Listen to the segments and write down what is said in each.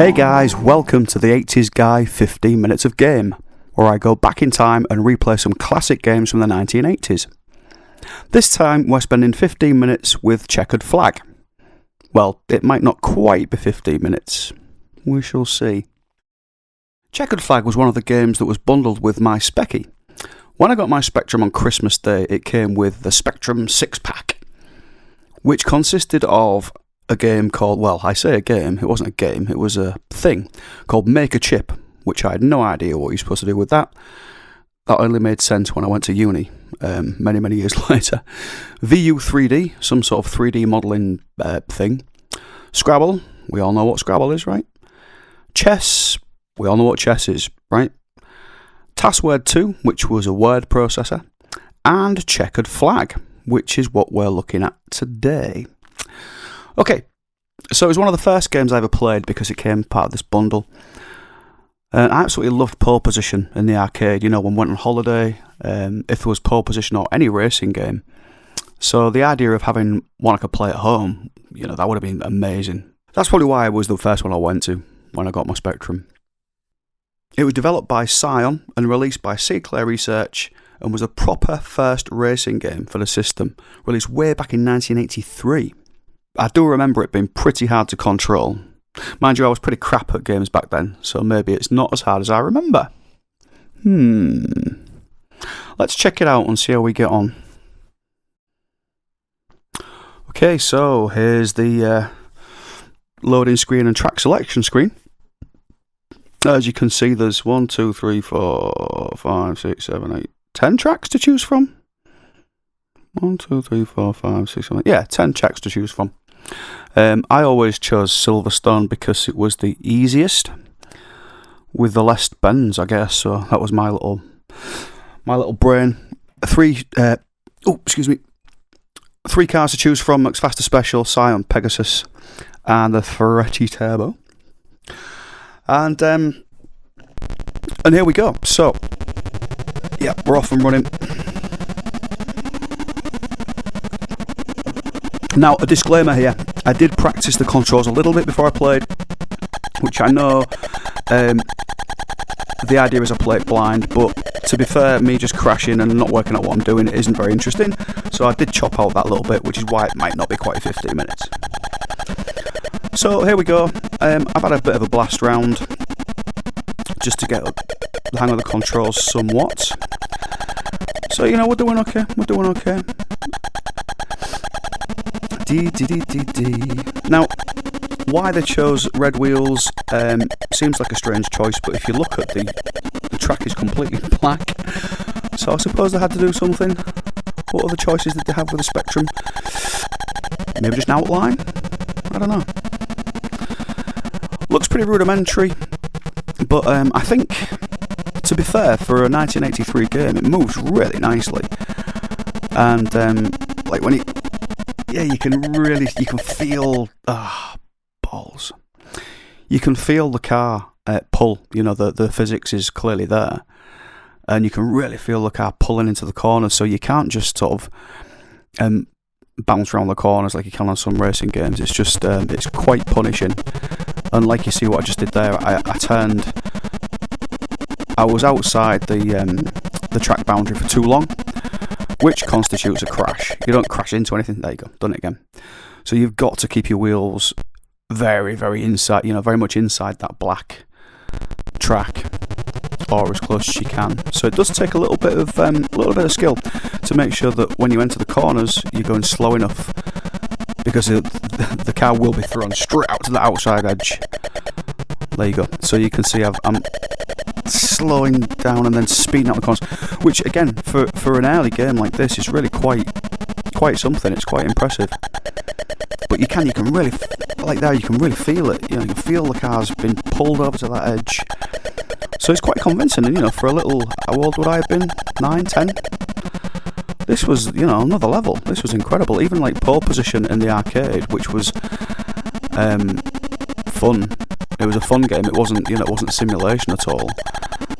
Hey guys, welcome to the 80s Guy 15 Minutes of Game, where I go back in time and replay some classic games from the 1980s. This time we're spending 15 minutes with Chequered Flag. Well, it might not quite be 15 minutes. We shall see. Chequered Flag was one of the games that was bundled with my Specky. When I got my Spectrum on Christmas Day, it came with the Spectrum 6-pack, which consisted of a game called, well, I say a game, it wasn't a game, it was a thing called Make a Chip, which I had no idea what you're supposed to do with that. That only made sense when I went to uni, many years later. VU 3D, some sort of 3D modelling thing. Scrabble, we all know what Scrabble is, right? Chess, we all know what chess is, right? Taskword 2, which was a word processor. And Chequered Flag, which is what we're looking at today. Okay, so it was one of the first games I ever played because it came part of this bundle. I absolutely loved pole position in the arcade, you know, when we went on holiday, if there was pole position or any racing game. So the idea of having one I could play at home, you know, that would have been amazing. That's probably why it was the first one I went to when I got my Spectrum. It was developed by Scion and released by Clair Research and was a proper first racing game for the system, released way back in 1983. I do remember it being pretty hard to control. Mind you, I was pretty crap at games back then, so maybe it's not as hard as I remember. Let's check it out and see how we get on. Okay, so here's the loading screen and track selection screen. As you can see, there's 1, 2, 3, 4, 5, 6, 7, 8, 10 tracks to choose from. 1, 2, 3, 4, 5, 6, 7, 8. Yeah, 10 tracks to choose from. I always chose Silverstone because it was the easiest with the less bends, I guess. So that was my little brain. Three cars to choose from: Max Factor Special, Scion, Pegasus, and the Ferretti Turbo. And here we go. So yeah, we're off and running. Now, a disclaimer here, I did practice the controls a little bit before I played, which I know the idea is I play it blind, but to be fair, me just crashing and not working out what I'm doing isn't very interesting, so I did chop out that little bit, which is why it might not be quite 15 minutes. So here we go. I've had a bit of a blast round, just to get the hang of the controls somewhat. So, you know, we're doing okay. Now, why they chose red wheels seems like a strange choice, but if you look at the track is completely black, so I suppose they had to do something. What other choices did they have with the Spectrum? Maybe just an outline? I don't know. Looks pretty rudimentary, but I think, to be fair, for a 1983 game, it moves really nicely. And like when it, yeah, you can feel balls. You can feel the car pull. You know, the physics is clearly there, and you can really feel the car pulling into the corners. So you can't just sort of bounce around the corners like you can on some racing games. It's just it's quite punishing. And like you see what I just did there, I was outside the track boundary for too long, which constitutes a crash. You don't crash into anything. There you go, done it again. So you've got to keep your wheels very inside, you know, very much inside that black track, or as close as you can. So it does take a little bit of skill to make sure that when you enter the corners, you're going slow enough, because the car will be thrown straight out to the outside edge. There you go. So you can see I'm slowing down and then speeding out the corners, which again, for an early game like this, is really quite something. It's quite impressive. But you can really, like there, you can really feel it. You know, you can feel the car's been pulled over to that edge. So it's quite convincing. And you know, for a little, how old would I have been? 9, 10? This was, you know, another level. This was incredible. Even like pole position in the arcade, which was fun. It was a fun game. It wasn't, you know, it wasn't a simulation at all.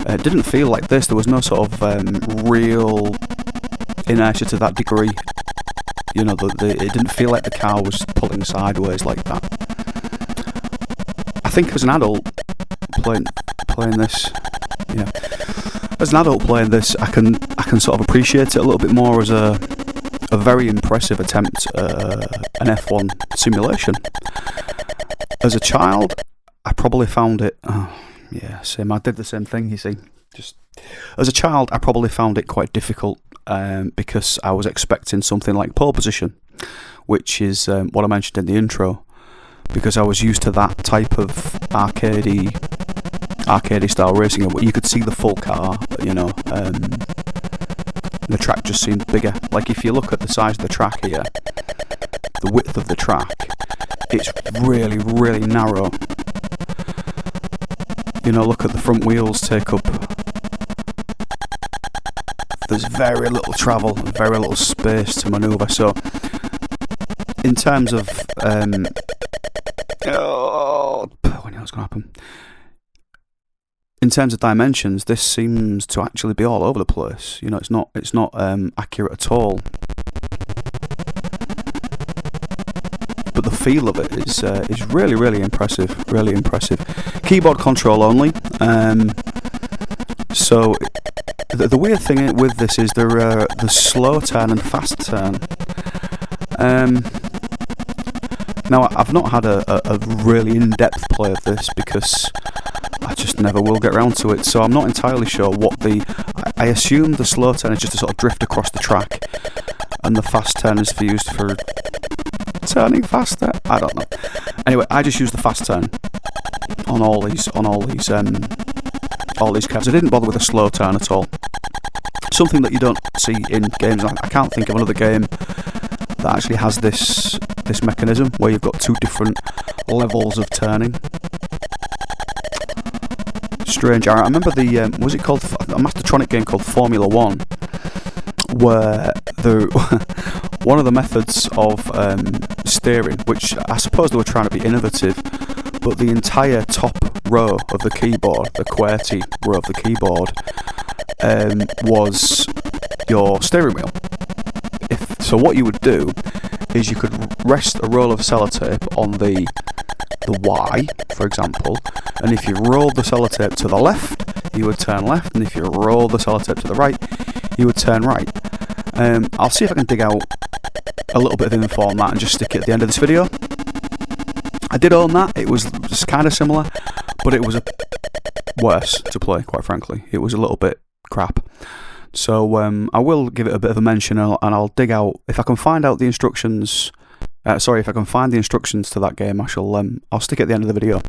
It didn't feel like this. There was no sort of real inertia to that degree. You know, it didn't feel like the car was pulling sideways like that. I think as an adult playing this, yeah, as an adult playing this, I can sort of appreciate it a little bit more as a very impressive attempt at an F1 simulation. As a child, I probably found it. Oh, yeah, same. I did the same thing. You see, just as a child, I probably found it quite difficult because I was expecting something like pole position, which is what I mentioned in the intro. Because I was used to that type of arcadey style racing, where you could see the full car, you know. The track just seemed bigger. Like if you look at the size of the track here, the width of the track, it's really, really narrow. You know, look at the front wheels take up. There's very little travel, very little space to manoeuvre. So, in terms of what's going to happen? In terms of dimensions, this seems to actually be all over the place. You know, it's not accurate at all. But the feel of it is really, really impressive. Really impressive. Keyboard control only. So the weird thing with this is the slow turn and fast turn. Now, I've not had a really in-depth play of this because I just never will get around to it, so I'm not entirely sure what I assume the slow turn is just to sort of drift across the track, and the fast turn is used for turning faster. I don't know. Anyway, I just use the fast turn on all these cars. I didn't bother with a slow turn at all. Something that you don't see in games. I can't think of another game that actually has this mechanism where you've got two different levels of turning. Strange. I remember was it called a Mastertronic game called Formula 1, where one of the methods of steering, which I suppose they were trying to be innovative, but the entire top row of the keyboard, the QWERTY row of the keyboard, was your steering wheel. So what you would do is you could rest a roll of sellotape on the Y, for example, and if you rolled the sellotape to the left, you would turn left, and if you rolled the sellotape to the right, you would turn right. I'll see if I can dig out a little bit of info on that and just stick it at the end of this video. I did own that. It was just kind of similar, but it was worse to play, quite frankly. It was a little bit crap. So I will give it a bit of a mention, and I'll dig out if I can find out the instructions. If I can find the instructions to that game, I'll stick it at the end of the video,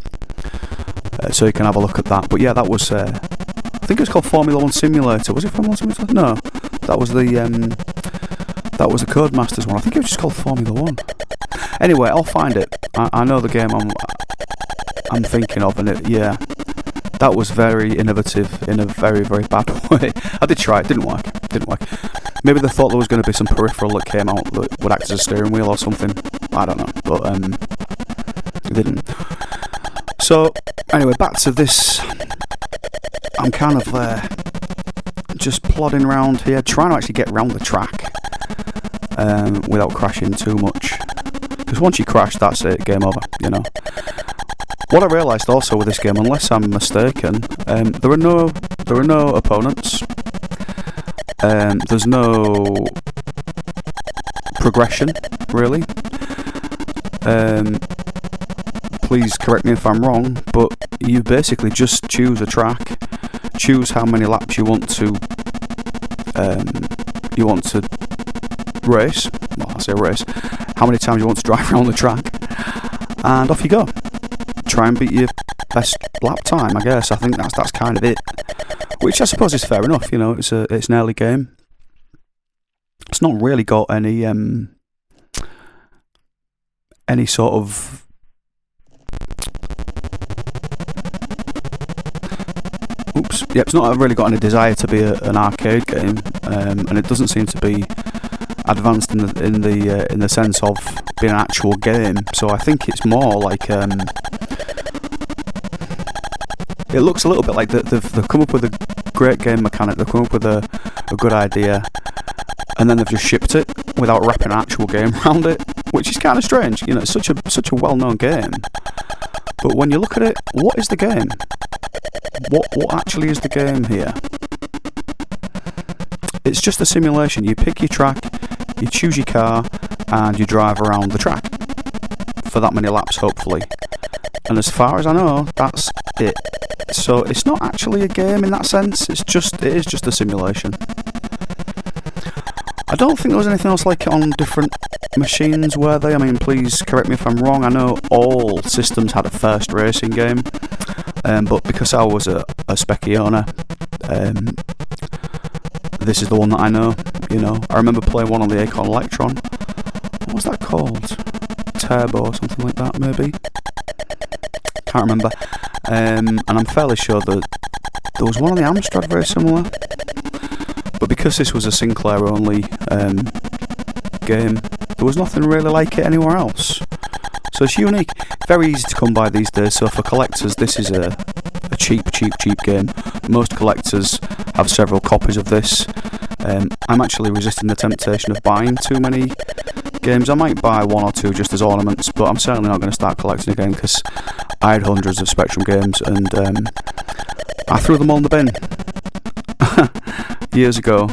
so you can have a look at that. But yeah, that was I think it was called Formula 1 Simulator. Was it Formula 1 Simulator? No, that was the Codemasters one. I think it was just called Formula 1. Anyway, I'll find it. I know the game I'm thinking of, and that was very innovative in a very, very bad way. I did try it, didn't work. Maybe they thought there was going to be some peripheral that came out that would act as a steering wheel or something. I don't know, but it didn't. So, anyway, back to this. I'm kind of just plodding around here, trying to actually get around the track without crashing too much. Because once you crash, that's it, game over, you know. What I realised also with this game, unless I'm mistaken, there are no opponents. There's no progression, really. Please correct me if I'm wrong, but you basically just choose a track, choose how many laps you want to race. Well, I say race. How many times you want to drive around the track, and off you go. Try and beat your best lap time, I guess. I think that's kind of it. Which I suppose is fair enough, you know, it's an early game. It's not really got any sort of it's not really got any desire to be an arcade game, and it doesn't seem to be advanced in the sense of being an actual game. So I think it's more like it looks a little bit like they've come up with a great game mechanic, they've come up with a good idea, and then they've just shipped it without wrapping an actual game around it, which is kind of strange. You know, it's such a well-known game, But when you look at it, what is the game? What actually is the game here? It's just a simulation. You pick your track, you choose your car, and you drive around the track for that many laps, hopefully. And as far as I know, that's it. So it's not actually a game in that sense. It is just a simulation. I don't think there was anything else like it on different machines, were they? I mean, please correct me if I'm wrong. I know all systems had a first racing game, but because I was a Speccy owner, this is the one that I know. You know, I remember playing one on the Acorn Electron. What was that called? Turbo or something like that, maybe? Can't remember. And I'm fairly sure that there was one on the Amstrad very similar. But because this was a Sinclair only game, there was nothing really like it anywhere else. So it's unique. Very easy to come by these days, so for collectors this is a cheap game. Most collectors have several copies of this. I'm actually resisting the temptation of buying too many games. I might buy one or two just as ornaments, but I'm certainly not going to start collecting again because I had hundreds of Spectrum games and I threw them all in the bin years ago,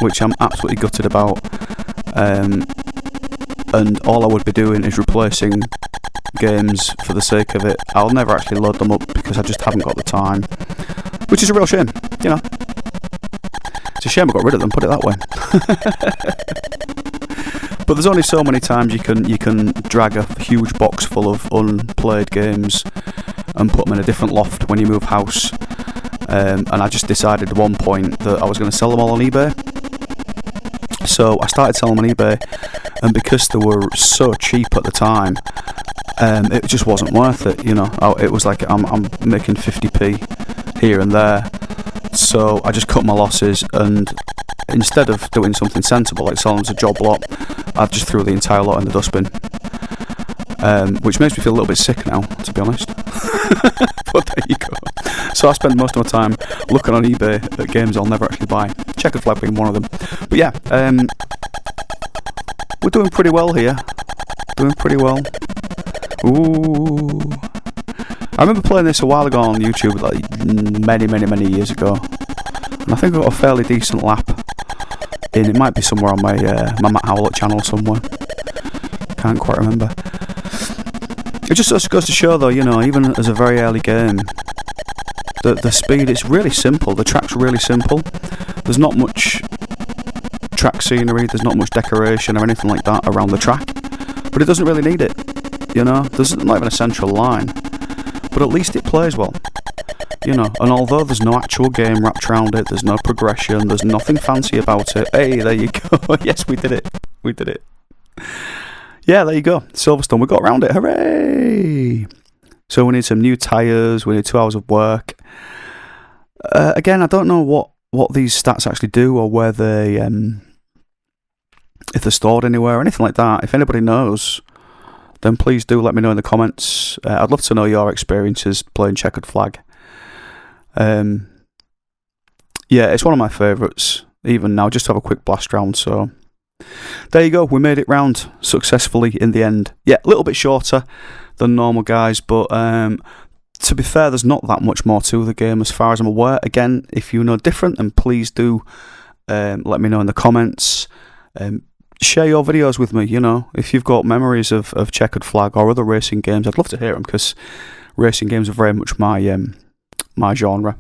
which I'm absolutely gutted about. And all I would be doing is replacing games for the sake of it. I'll never actually load them up because I just haven't got the time, which is a real shame, you know. It's a shame I got rid of them, put it that way. But there's only so many times you can drag a huge box full of unplayed games and put them in a different loft when you move house. And I just decided at one point that I was going to sell them all on eBay. So I started selling them on eBay, and because they were so cheap at the time, it just wasn't worth it. You know, it was like I'm making 50p here and there. So I just cut my losses, and instead of doing something sensible like selling as a job lot, I just threw the entire lot in the dustbin. Which makes me feel a little bit sick now, to be honest. But there you go. So I spend most of my time looking on eBay at games I'll never actually buy. Chequered Flag being one of them. But yeah, we're doing pretty well here. Doing pretty well. Ooh. I remember playing this a while ago on YouTube, like many years ago. And I think I got a fairly decent lap in. It might be somewhere on my Matt Howlett channel somewhere. Can't quite remember. It just goes to show though, you know, even as a very early game, the speed, it's really simple. The track's really simple. There's not much track scenery, there's not much decoration or anything like that around the track. But it doesn't really need it, you know. There's not even a central line. But at least it plays well, you know. And although there's no actual game wrapped around it, there's no progression, there's nothing fancy about it. Hey, there you go. Yes, we did it. We did it. Yeah, there you go. Silverstone, we got around it. Hooray! So we need some new tyres, we need 2 hours of work. Again, I don't know what these stats actually do, or where they, if they're stored anywhere or anything like that. If anybody knows, then please do let me know in the comments. I'd love to know your experiences playing Chequered Flag. Yeah, it's one of my favourites, even now, just to have a quick blast round, so... There you go, we made it round successfully in the end. Yeah, a little bit shorter than normal, guys, but to be fair, there's not that much more to the game as far as I'm aware. Again, if you know different, then please do let me know in the comments. Share your videos with me, you know. If you've got memories of Chequered Flag or other racing games, I'd love to hear them, because racing games are very much my my genre.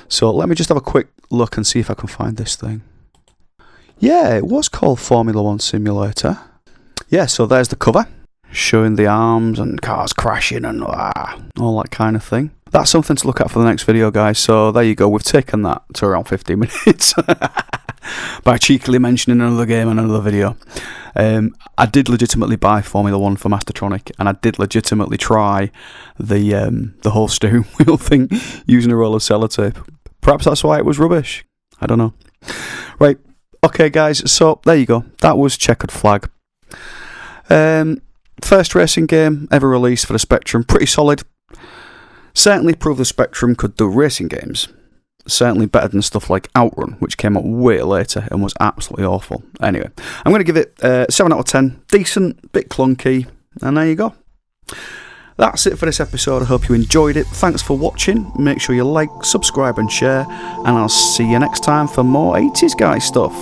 So let me just have a quick look and see if I can find this thing. Yeah, it was called Formula 1 Simulator. Yeah, so there's the cover, showing the arms and cars crashing and all that kind of thing. That's something to look at for the next video, guys. So there you go, we've taken that to around 15 minutes by cheekily mentioning another game and another video. I did legitimately buy Formula 1 for Mastertronic, and I did legitimately try the whole steering wheel thing using a roll of sellotape. Perhaps that's why it was rubbish. I don't know. Right. Okay, guys, so there you go. That was Chequered Flag. First racing game ever released for the Spectrum. Pretty solid. Certainly proved the Spectrum could do racing games. Certainly better than stuff like Outrun, which came out way later and was absolutely awful. Anyway, I'm going to give it 7 out of 10. Decent, bit clunky, and there you go. That's it for this episode. I hope you enjoyed it. Thanks for watching. Make sure you like, subscribe and share, and I'll see you next time for more 80s guy stuff.